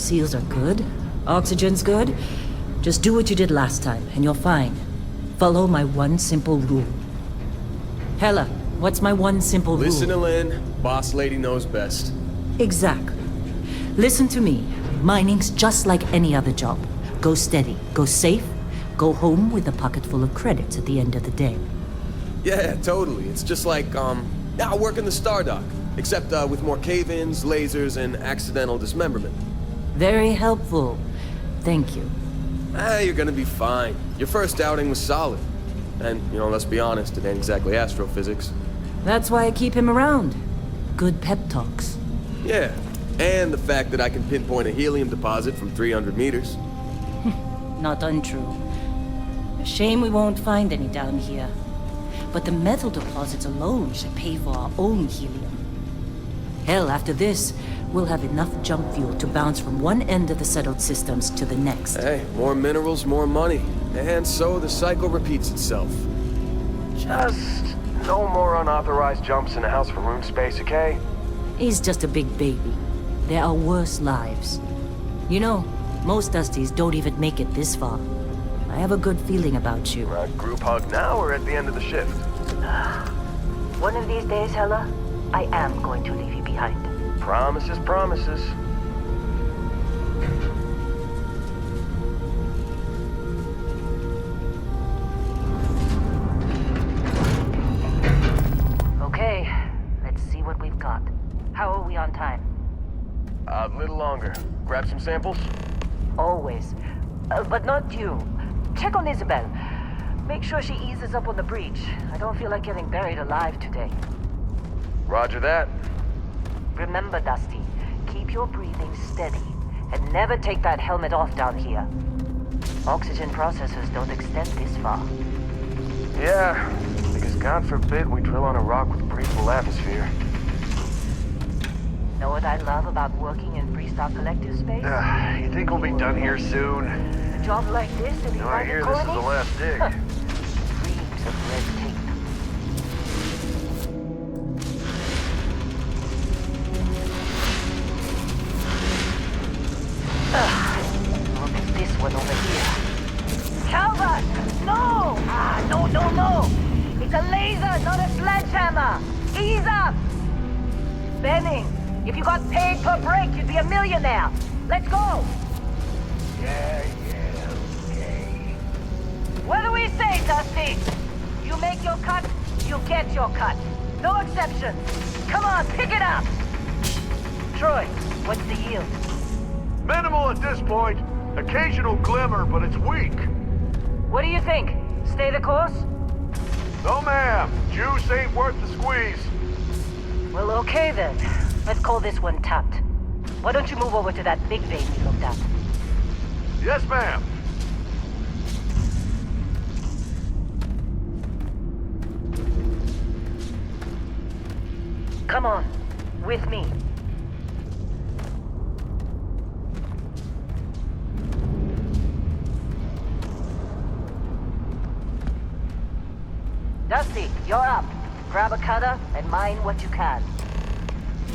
Seals are good. Oxygen's good. Just do what you did last time, and you're fine. Follow my one simple rule. Hella, what's my one simple rule? Listen to Lin. Boss lady knows best. Exactly. Listen to me. Mining's just like any other job. Go steady, go safe, go home with a pocket full of credits at the end of the day. Yeah, totally. It's just like, working the Star Dock. Except, with more cave-ins, lasers, and accidental dismemberment. Very helpful. Thank you. You're gonna be fine. Your first outing was solid. And, let's be honest, it ain't exactly astrophysics. That's why I keep him around. Good pep talks. Yeah, and the fact that I can pinpoint a helium deposit from 300 meters. Not untrue. A shame we won't find any down here. But the metal deposits alone should pay for our own helium. Hell, after this, we'll have enough junk fuel to bounce from one end of the settled systems to the next. Hey, more minerals, more money. And so the cycle repeats itself. Just no more unauthorized jumps in the house for room space, okay? He's just a big baby. There are worse lives. You know, most Dusties don't even make it this far. I have a good feeling about you. Group hug now or at the end of the shift? One of these days, Hella, I am going to leave you behind. Promises, promises. Okay, let's see what we've got. How are we on time? A little longer. Grab some samples? Always. But not you. Check on Isabel. Make sure she eases up on the breach. I don't feel like getting buried alive today. Roger that. Remember, Dusty, keep your breathing steady, and never take that helmet off down here. Oxygen processors don't extend this far. Yeah, because God forbid we drill on a rock with breathable atmosphere. Know what I love about working in Freestar Collective space? You think we'll be done here soon? A job like this in the No, I United hear this is the Colonies? last dig. Dreams of red tape. Look at this one over here. Calvert! No! No! It's a laser, not a sledgehammer! Ease up! Benning, if you got paid per break, you'd be a millionaire. Let's go! Yeah, okay. What do we say, Dusty? You make your cut, you get your cut. No exceptions. Come on, pick it up! Troy, what's the yield? Minimal at this point. Occasional glimmer, but it's weak. What do you think? Stay the course? No, ma'am. Juice ain't worth the squeeze. Well, okay then. Let's call this one tapped. Why don't you move over to that big vein we looked at? Yes, ma'am. Come on, with me. Dusty, you're up. Grab a cutter and mine what you can.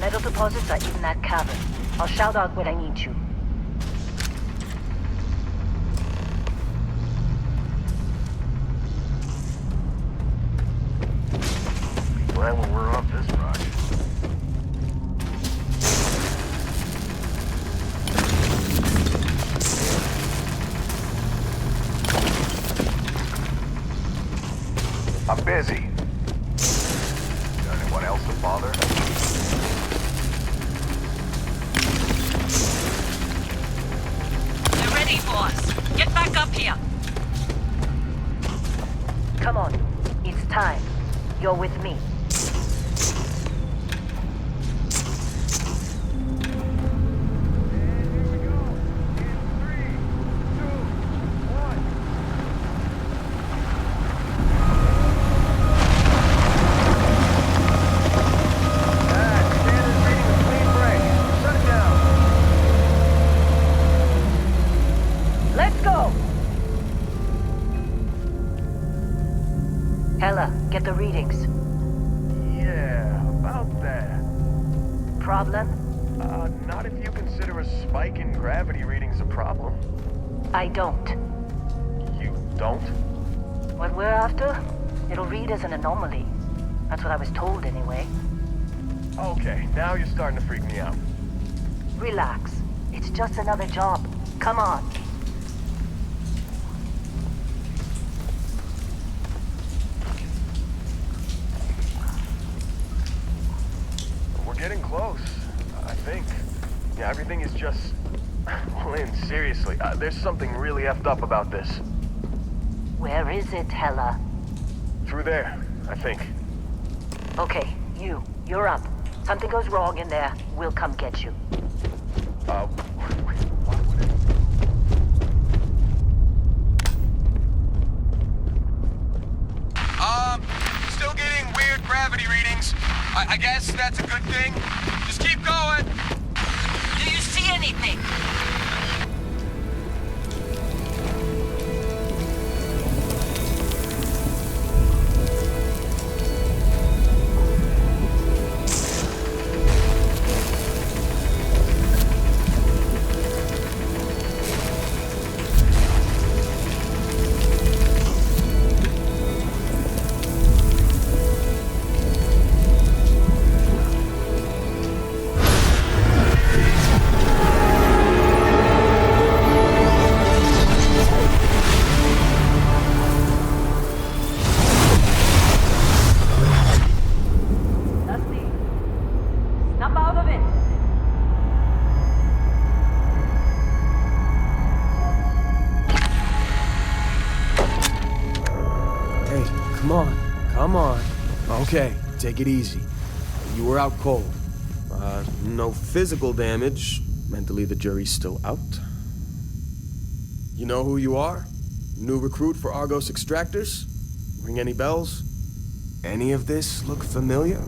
Metal deposits are in that cavern. I'll shout out when I need you. Glad when we're off this rock. I'm busy. Got anyone else to bother? They're ready for us. Get back up here. Come on, it's time. You're with me. Let's go! Hella, get the readings. Yeah, about that. Problem? No, Not if you consider a spike in gravity readings a problem. I don't. You don't? What we're after, it'll read as an anomaly. That's what I was told anyway. Okay, now you're starting to freak me out. Relax. It's just another job. Come on. We're getting close, I think. Yeah, everything is just... Lynn, seriously, there's something really effed up about this. Where is it, Hella? Through there, I think. Okay, you're up. Something goes wrong in there, we'll come get you. Why would it... Still getting weird gravity readings. I guess that's a good thing. Just keep going. Do you see anything? Come on. Okay, take it easy. You were out cold. No physical damage. Mentally, the jury's still out. You know who you are? New recruit for Argos Extractors? Ring any bells? Any of this look familiar?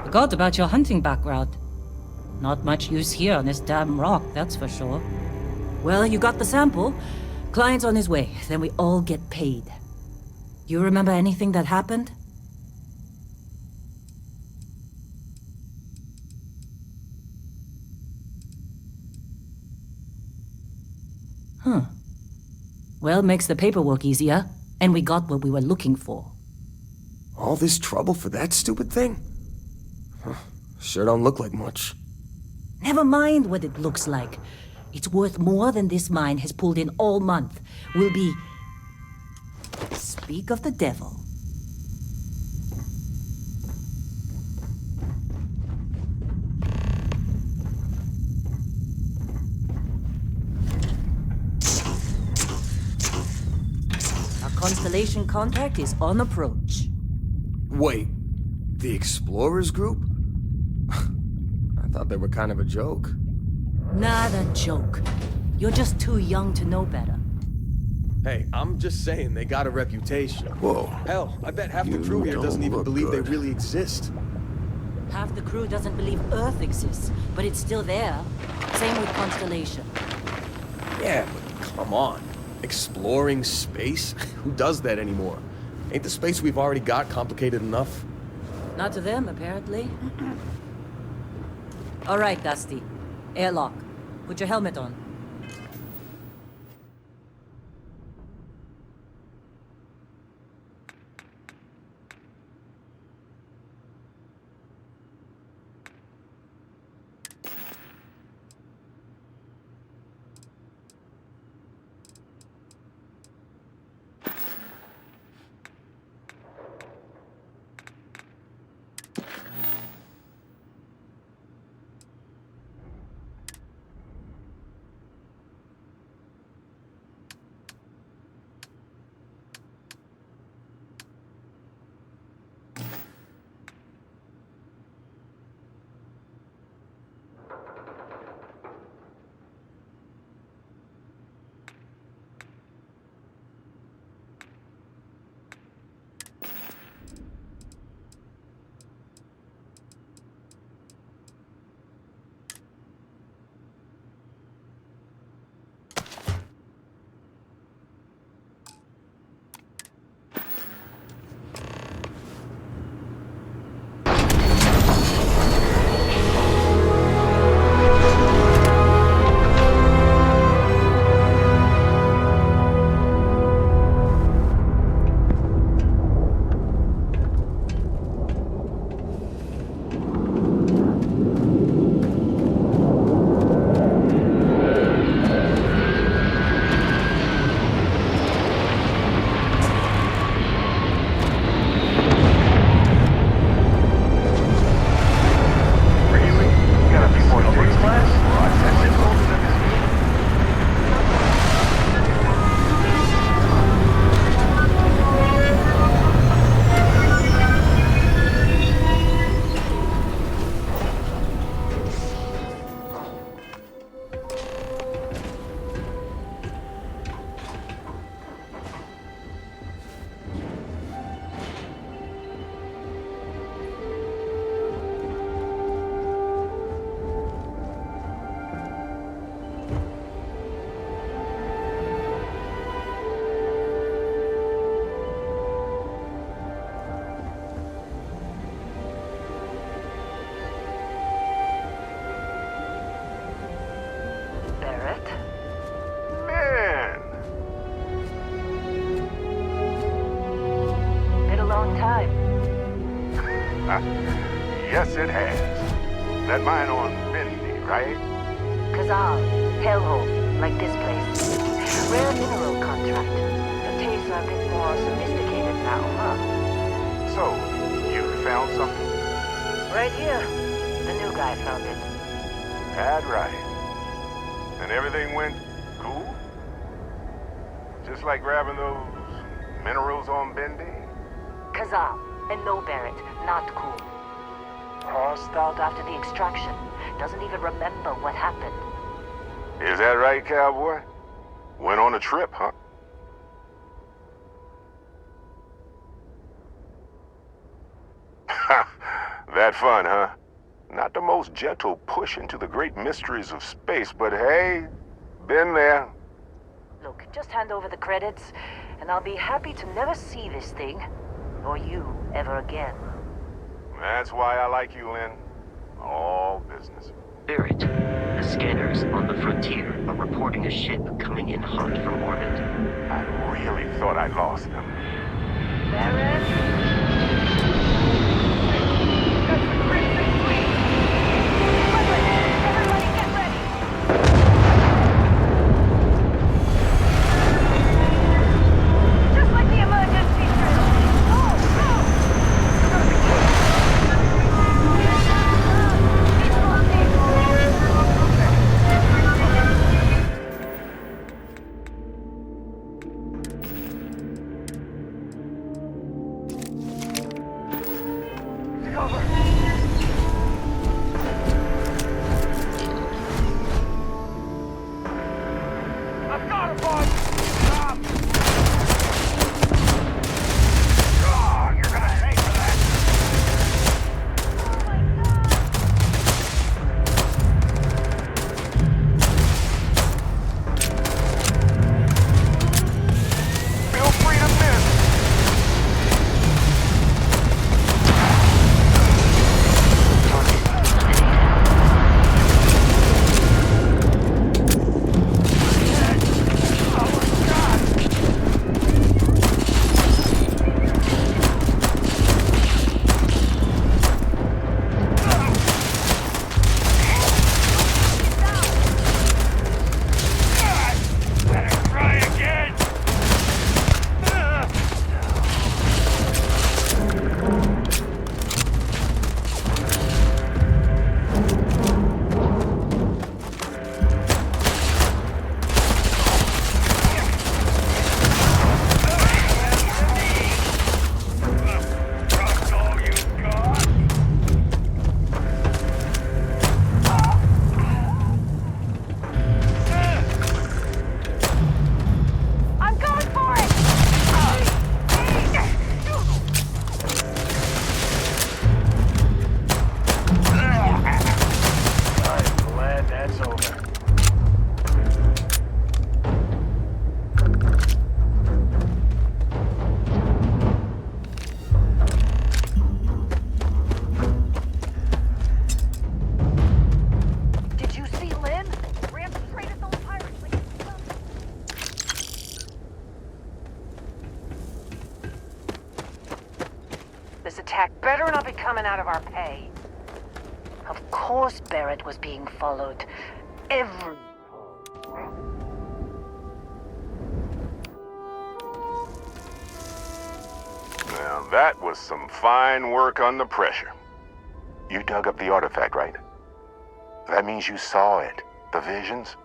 Forgot about your hunting background. Not much use here on this damn rock, that's for sure. Well, you got the sample. Client's on his way, then we all get paid. You remember anything that happened? Huh. Well, makes the paperwork easier, and we got what we were looking for. All this trouble for that stupid thing? Huh. Sure don't look like much. Never mind what it looks like. It's worth more than this mine has pulled in all month. We'll be... Speak of the devil. Our Constellation contact is on approach. Wait, the Explorers group? I thought they were kind of a joke. Not a joke. You're just too young to know better. Hey, I'm just saying they got a reputation. Whoa. Hell, I bet half the You crew here doesn't don't even look believe good. they really exist. Half the crew doesn't believe Earth exists, but it's still there. Same with Constellation. Yeah, but come on. Exploring space? Who does that anymore? Ain't the space we've already got complicated enough? Not to them, apparently. All right, Dusty. Airlock. Put your helmet on. Yes, it has. That mine on Bendy, right? Kazal, hellhole, like this place. Rare mineral contract. The tastes are a bit more sophisticated now, huh? So, you found something? Right here. The new guy found it. That's right. And everything went cool? Just like grabbing those minerals on Bendy? Kazal, and no Barrett, not cool. Paused out after the extraction. Doesn't even remember what happened. Is that right, cowboy? Went on a trip, huh? That fun, huh? Not the most gentle push into the great mysteries of space, but hey, been there. Look, just hand over the credits, and I'll be happy to never see this thing, or you, ever again. That's why I like you, Lin. All business. Barrett, the scanners on the frontier are reporting a ship coming in hot from orbit. I really thought I lost them. Barrett? This attack better not be coming out of our pay. Of course Barrett was being followed. Every... Now that was some fine work under pressure. You dug up the artifact, right? That means you saw it. The visions?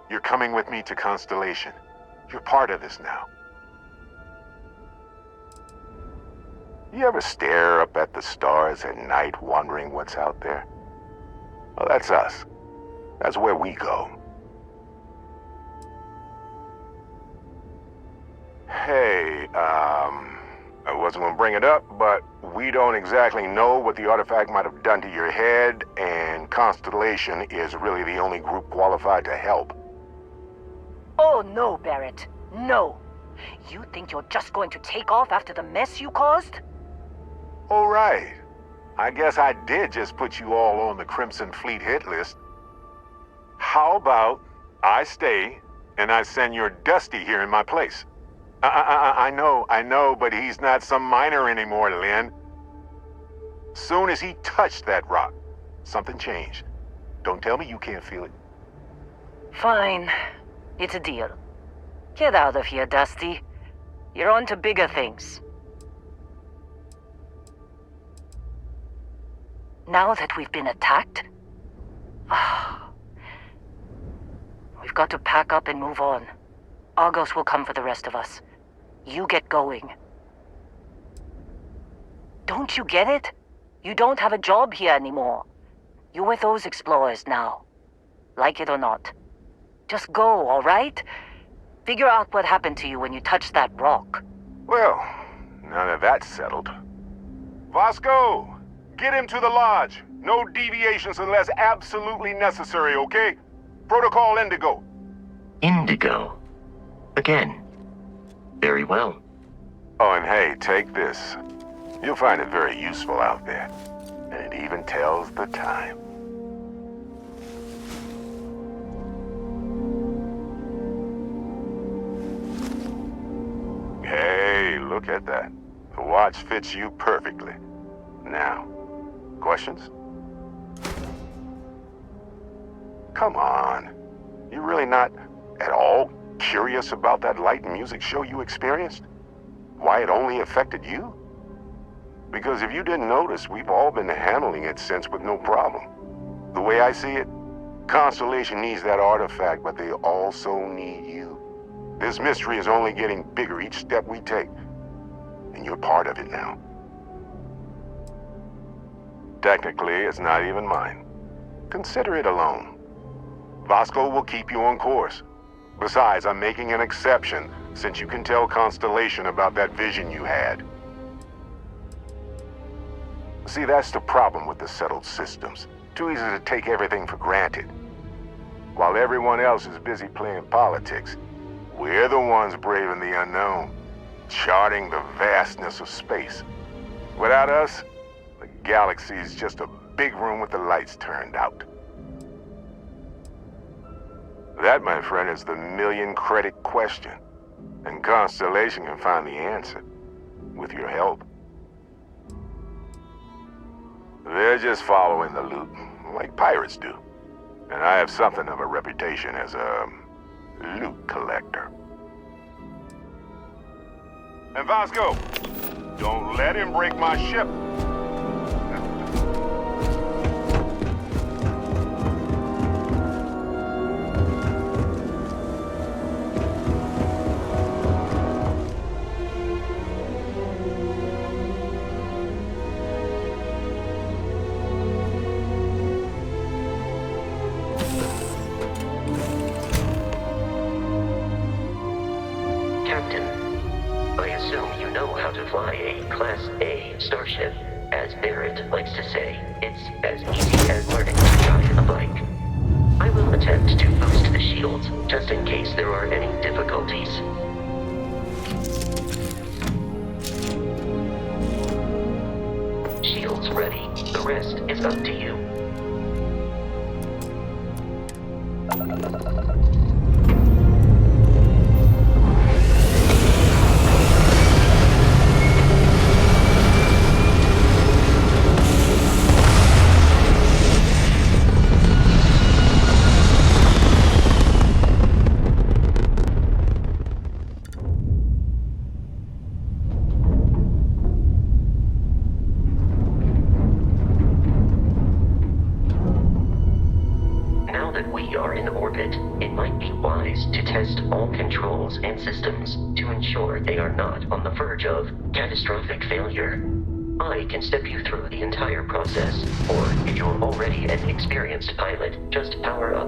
You're coming with me to Constellation. You're part of this now. You ever stare up at the stars at night wondering what's out there? Well, that's us. That's where we go. Hey, I wasn't gonna bring it up, but we don't exactly know what the artifact might have done to your head, and Constellation is really the only group qualified to help. Oh no, Barrett. No. You think you're just going to take off after the mess you caused? All right. I guess I did just put you all on the Crimson Fleet hit list. How about I stay and I send your Dusty here in my place? I know, but he's not some miner anymore, Lin. Soon as he touched that rock, something changed. Don't tell me you can't feel it. Fine. It's a deal. Get out of here, Dusty. You're on to bigger things. Now that we've been attacked, we've got to pack up and move on. Argos will come for the rest of us. You get going. Don't you get it? You don't have a job here anymore. You're with those explorers now. Like it or not. Just go, all right? Figure out what happened to you when you touched that rock. Well, now that that's settled. Vasco! Get him to the lodge. No deviations unless absolutely necessary, okay? Protocol Indigo. Indigo. Again. Very well. Oh, and hey, take this. You'll find it very useful out there. And it even tells the time. Hey, look at that. The watch fits you perfectly. Now, questions? Come on. You really not at all curious about that light and music show you experienced? Why it only affected you? Because if you didn't notice, we've all been handling it since with no problem. The way I see it, Constellation needs that artifact, but they also need you. This mystery is only getting bigger each step we take, and you're part of it now. Technically, it's not even mine. Consider it a loan. Vasco will keep you on course. Besides, I'm making an exception since you can tell Constellation about that vision you had. See, that's the problem with the settled systems. Too easy to take everything for granted. While everyone else is busy playing politics, we're the ones braving the unknown, charting the vastness of space. Without us, the galaxy is just a big room with the lights turned out. That, my friend, is the million-credit question. And Constellation can find the answer, with your help. They're just following the loot, like pirates do. And I have something of a reputation as a loot collector. And Vasco, don't let him break my ship. Starship. As Barrett likes to say, it's as easy as learning to ride a bike. I will attempt to boost the shields, just in case there are any difficulties. Shields ready. The rest is up to you. Catastrophic failure. I can step you through the entire process, or if you're already an experienced pilot, just power up.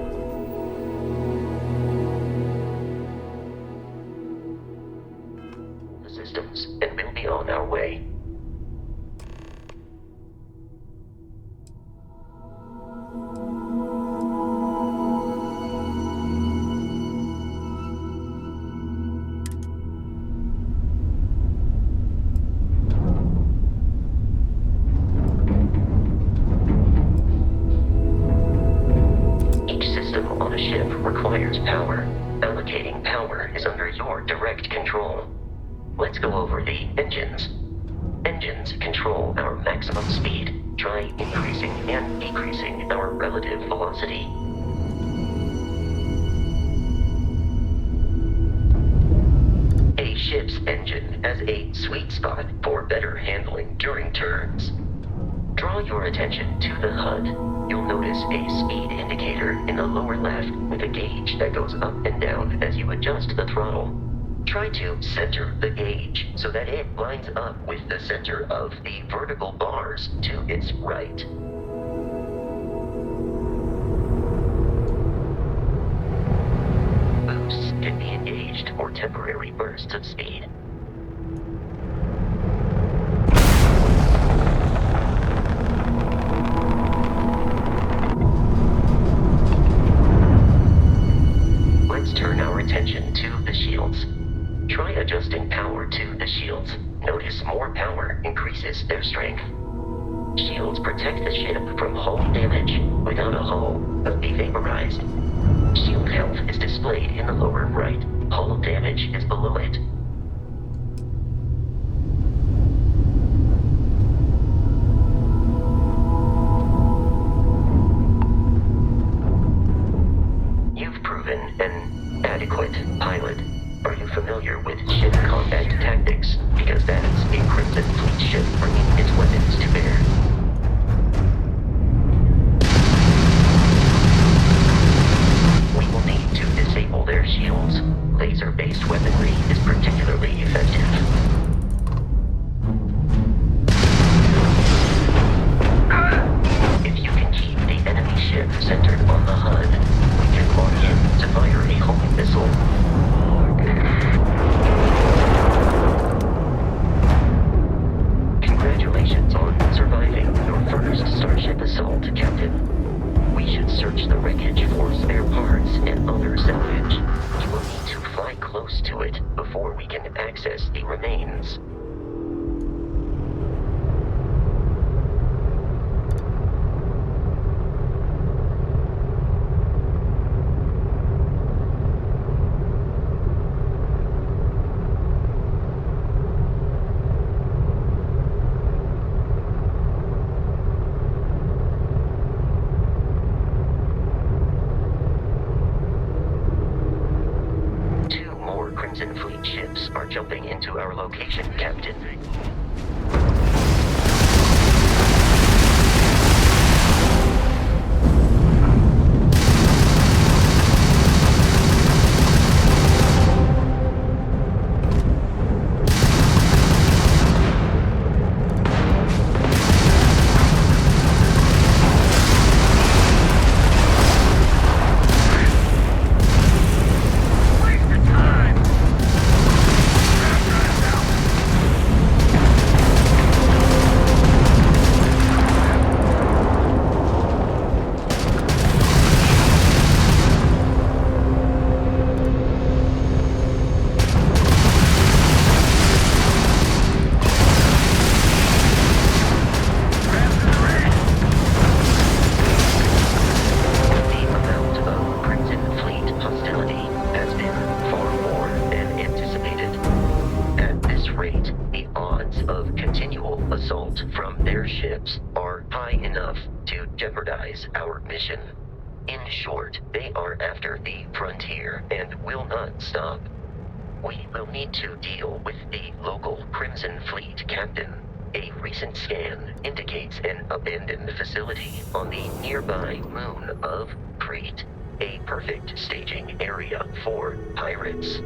The systems, and we'll be on our way. Requires power. Allocating power is under your direct control. Let's go over the engines. Engines control our maximum speed. Try increasing and decreasing our relative velocity. A ship's engine has a sweet spot for better handling during turns. Draw your attention to the HUD. You'll notice a speed indicator in the lower left with a gauge that goes up and down as you adjust the throttle. Try to center the gauge so that it lines up with the center of the vertical bars to its right. Boosts can be engaged for temporary bursts of speed. shields protect the ship from hull damage. Without a hull, it'll be vaporized. Shield health is displayed in the lower right. Hull damage is below it. You've proven an adequate pilot. Are you familiar with ship combat tactics? Because that is a Crimson Fleet ship bringing its weapons to bear. We will need to disable their shields. Laser-based weaponry is particularly effective. If you can keep the enemy ship centered on the HUD, we can launch in to fire a homing missile. Congratulations on surviving your first Starship assault, Captain. We should search the wreckage for spare parts and other salvage. You will need to fly close to it before we can access the remains. Crimson Fleet ships are jumping into our location, Captain. Our mission. In short, they are after the frontier and will not stop. We will need to deal with the local Crimson Fleet captain. A recent scan indicates an abandoned facility on the nearby moon of Crete, a perfect staging area for pirates.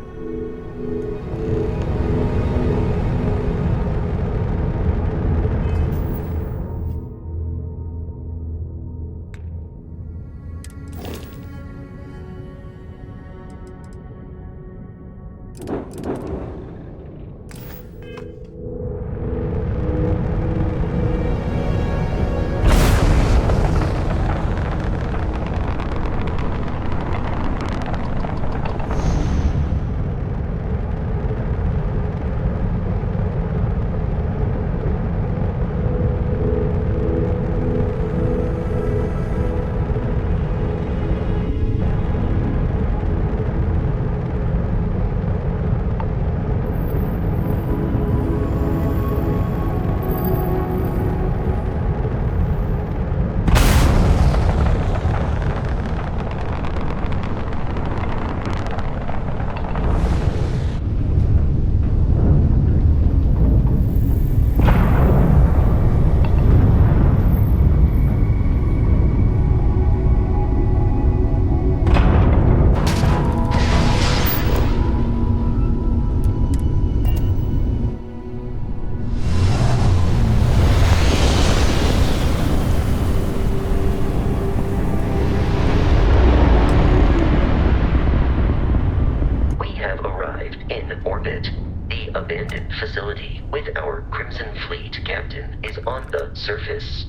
Facility with our Crimson Fleet captain is on the surface.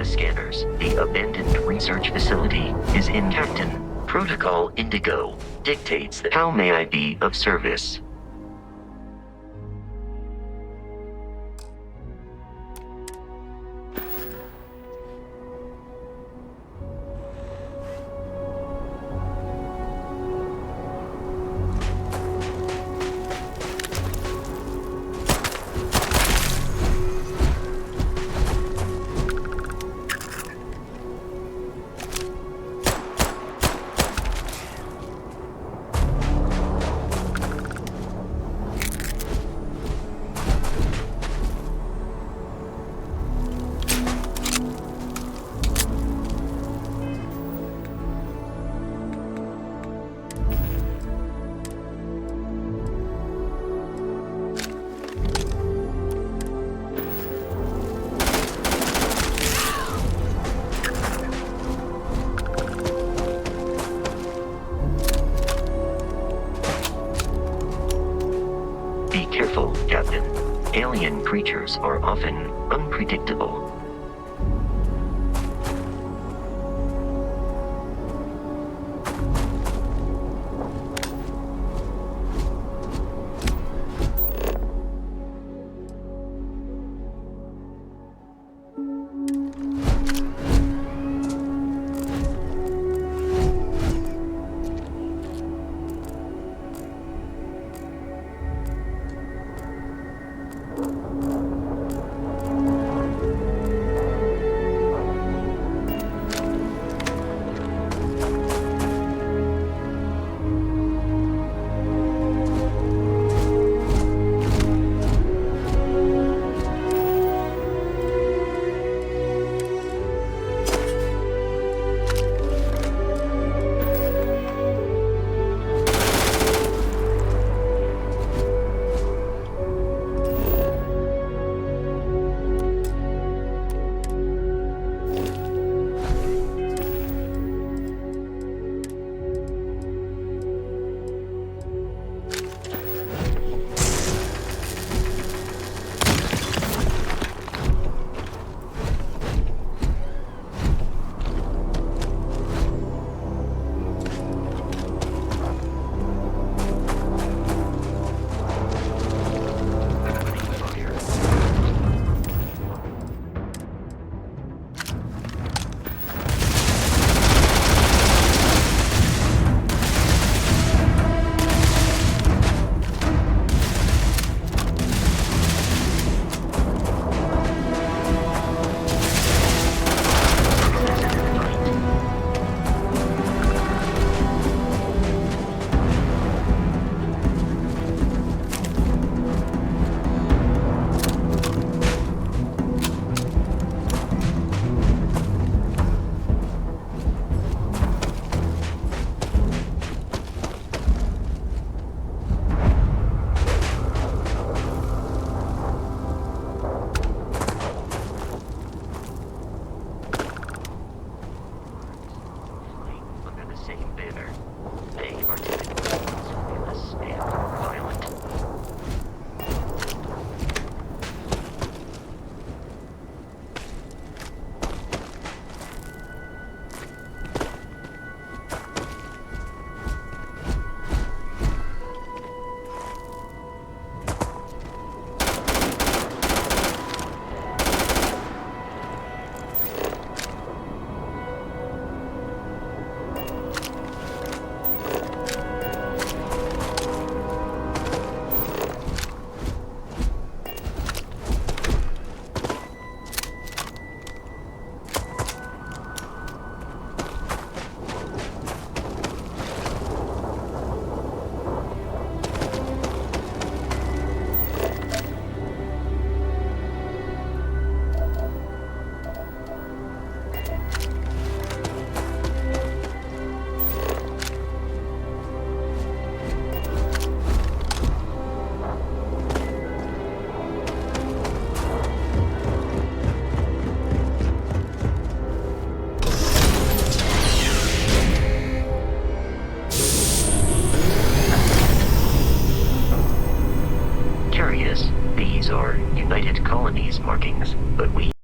the scanners. The abandoned research facility is in Captain. Protocol Indigo dictates that how may I be of service? Be careful, Captain. Alien creatures are often unpredictable. These are United Colonies markings, but we